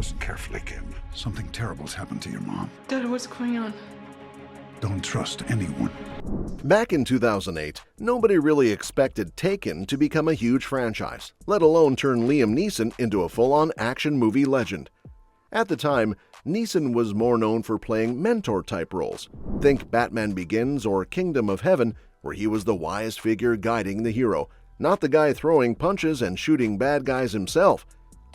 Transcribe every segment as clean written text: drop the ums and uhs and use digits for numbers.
Listen carefully, Kim. Something terrible's happened to your mom. Dad, what's going on? Don't trust anyone. Back in 2008, nobody really expected Taken to become a huge franchise, let alone turn Liam Neeson into a full-on action movie legend. At the time, Neeson was more known for playing mentor-type roles. Think Batman Begins or Kingdom of Heaven, where he was the wise figure guiding the hero, not the guy throwing punches and shooting bad guys himself.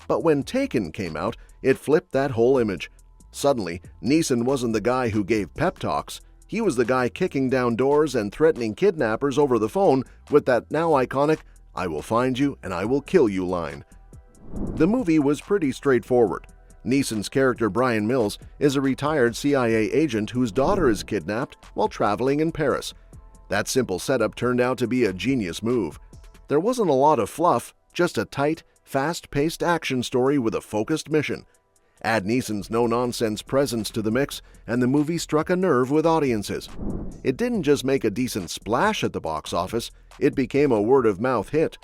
But when Taken came out, it flipped that whole image. Suddenly, Neeson wasn't the guy who gave pep talks. He was the guy kicking down doors and threatening kidnappers over the phone with that now iconic, "I will find you and I will kill you" line. The movie was pretty straightforward. Neeson's character Bryan Mills is a retired CIA agent whose daughter is kidnapped while traveling in Paris. That simple setup turned out to be a genius move. There wasn't a lot of fluff, just a tight, fast-paced action story with a focused mission. Add Neeson's no-nonsense presence to the mix, and the movie struck a nerve with audiences. It didn't just make a decent splash at the box office, it became a word-of-mouth hit.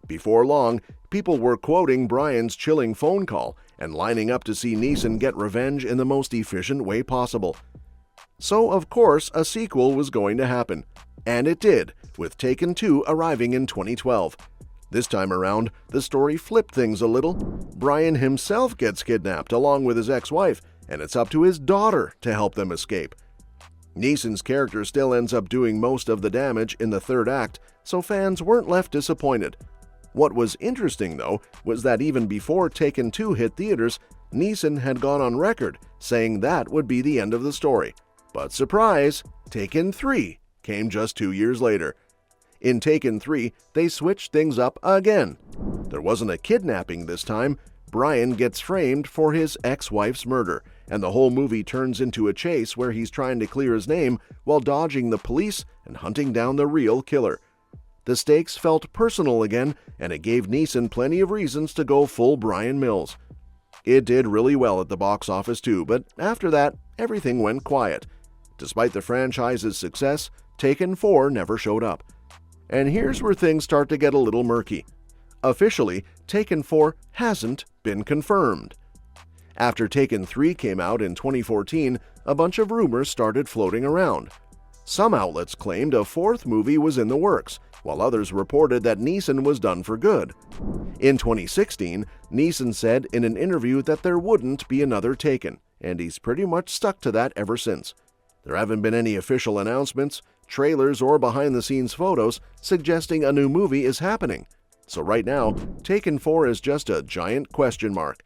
Before long, people were quoting Bryan's chilling phone call and lining up to see Neeson get revenge in the most efficient way possible. So, of course, a sequel was going to happen. And it did, with Taken 2 arriving in 2012. This time around, the story flipped things a little. Bryan himself gets kidnapped along with his ex-wife, and it's up to his daughter to help them escape. Neeson's character still ends up doing most of the damage in the third act, so fans weren't left disappointed. What was interesting, though, was that even before Taken 2 hit theaters, Neeson had gone on record saying that would be the end of the story. But surprise, Taken 3 came just 2 years later. In Taken 3, they switched things up again. There wasn't a kidnapping this time. Bryan gets framed for his ex-wife's murder, and the whole movie turns into a chase where he's trying to clear his name while dodging the police and hunting down the real killer. The stakes felt personal again, and it gave Neeson plenty of reasons to go full Bryan Mills. It did really well at the box office too, but after that, everything went quiet. Despite the franchise's success, Taken 4 never showed up. And here's where things start to get a little murky. Officially, Taken 4 hasn't been confirmed. After Taken 3 came out in 2014, a bunch of rumors started floating around. Some outlets claimed a fourth movie was in the works, while others reported that Neeson was done for good. In 2016, Neeson said in an interview that there wouldn't be another Taken, and he's pretty much stuck to that ever since. There haven't been any official announcements, trailers, or behind-the-scenes photos suggesting a new movie is happening. So right now, Taken 4 is just a giant question mark.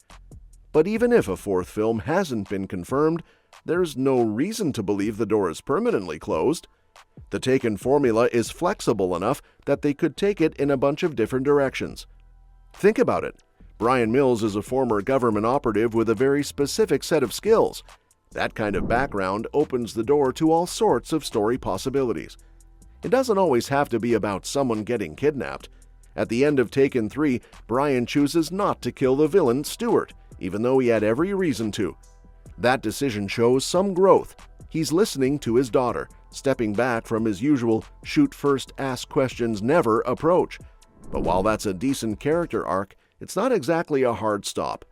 But even if a fourth film hasn't been confirmed, there's no reason to believe the door is permanently closed. The Taken formula is flexible enough that they could take it in a bunch of different directions. Think about it. Bryan Mills is a former government operative with a very specific set of skills. That kind of background opens the door to all sorts of story possibilities. It doesn't always have to be about someone getting kidnapped. At the end of Taken 3, Bryan chooses not to kill the villain, Stuart, even though he had every reason to. That decision shows some growth. He's listening to his daughter, stepping back from his usual shoot first, ask questions never approach. But while that's a decent character arc, it's not exactly a hard stop.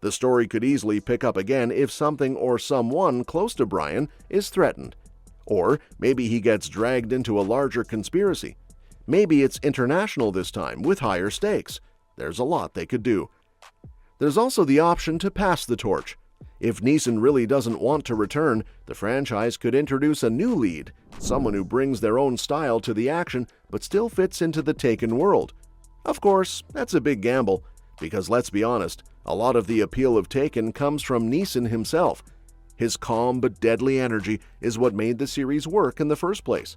The story could easily pick up again if something or someone close to Bryan is threatened. Or maybe he gets dragged into a larger conspiracy. Maybe it's international this time, with higher stakes. There's a lot they could do. There's also the option to pass the torch. If Neeson really doesn't want to return, the franchise could introduce a new lead, someone who brings their own style to the action but still fits into the Taken world. Of course, that's a big gamble, because let's be honest, a lot of the appeal of Taken comes from Neeson himself. His calm but deadly energy is what made the series work in the first place.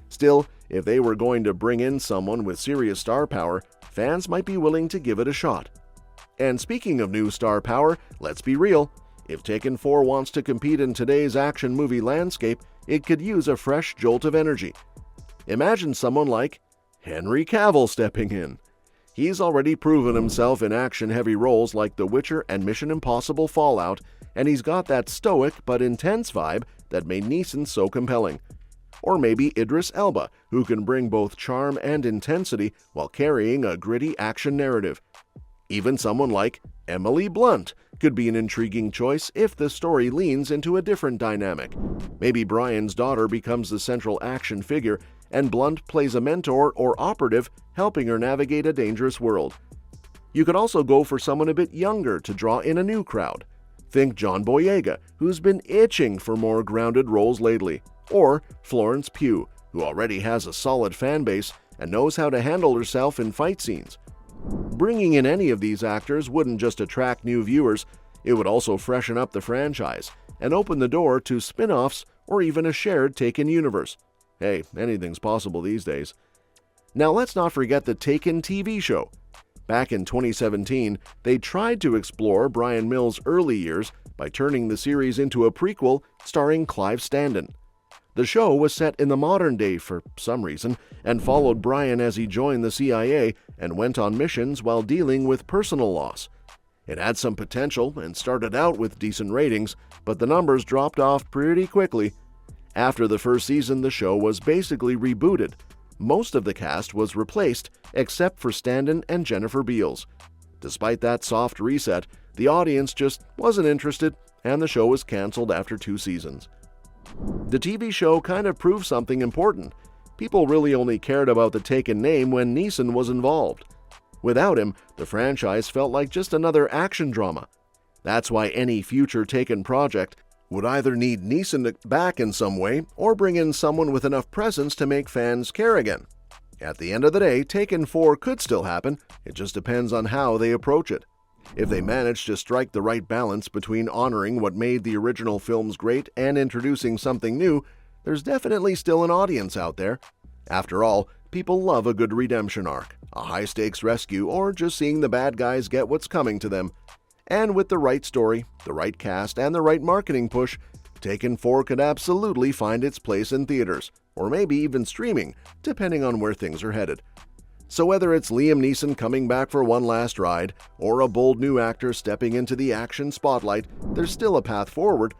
Still, if they were going to bring in someone with serious star power, fans might be willing to give it a shot. And speaking of new star power, let's be real. If Taken 4 wants to compete in today's action movie landscape, it could use a fresh jolt of energy. Imagine someone like Henry Cavill stepping in. He's already proven himself in action-heavy roles like The Witcher and Mission Impossible Fallout, and he's got that stoic but intense vibe that made Neeson so compelling. Or maybe Idris Elba, who can bring both charm and intensity while carrying a gritty action narrative. Even someone like Emily Blunt could be an intriguing choice if the story leans into a different dynamic. Maybe Bryan's daughter becomes the central action figure, and Blunt plays a mentor or operative, helping her navigate a dangerous world. You could also go for someone a bit younger to draw in a new crowd. Think John Boyega, who's been itching for more grounded roles lately, or Florence Pugh, who already has a solid fan base and knows how to handle herself in fight scenes. Bringing in any of these actors wouldn't just attract new viewers, it would also freshen up the franchise and open the door to spin-offs or even a shared Taken universe. Hey, anything's possible these days. Now let's not forget the Taken TV show. Back in 2017, they tried to explore Bryan Mills' early years by turning the series into a prequel starring Clive Standen. The show was set in the modern day for some reason and followed Bryan as he joined the CIA and went on missions while dealing with personal loss. It had some potential and started out with decent ratings, but the numbers dropped off pretty quickly. After the first season, the show was basically rebooted. Most of the cast was replaced except for Standen and Jennifer Beals. Despite that soft reset, the audience just wasn't interested and the show was canceled after 2 seasons. The TV show kind of proved something important. People really only cared about the Taken name when Neeson was involved. Without him, the franchise felt like just another action drama. That's why any future Taken project would either need Neeson back in some way or bring in someone with enough presence to make fans care again. At the end of the day, Taken 4 could still happen, it just depends on how they approach it. If they manage to strike the right balance between honoring what made the original films great and introducing something new, there's definitely still an audience out there. After all, people love a good redemption arc, a high-stakes rescue, or just seeing the bad guys get what's coming to them. And with the right story, the right cast, and the right marketing push, Taken 4 could absolutely find its place in theaters, or maybe even streaming, depending on where things are headed. So whether it's Liam Neeson coming back for one last ride, or a bold new actor stepping into the action spotlight, there's still a path forward.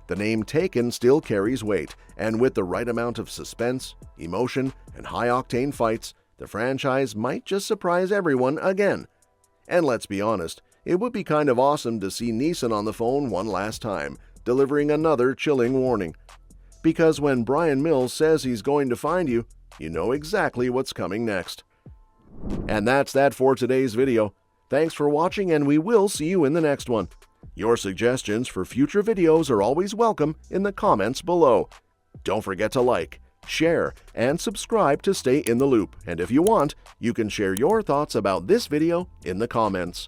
The name Taken still carries weight, and with the right amount of suspense, emotion, and high-octane fights, the franchise might just surprise everyone again. And let's be honest, it would be kind of awesome to see Neeson on the phone one last time, delivering another chilling warning. Because when Bryan Mills says he's going to find you, you know exactly what's coming next. And that's that for today's video. Thanks for watching, and we will see you in the next one. Your suggestions for future videos are always welcome in the comments below. Don't forget to like, share, and subscribe to stay in the loop. And if you want, you can share your thoughts about this video in the comments.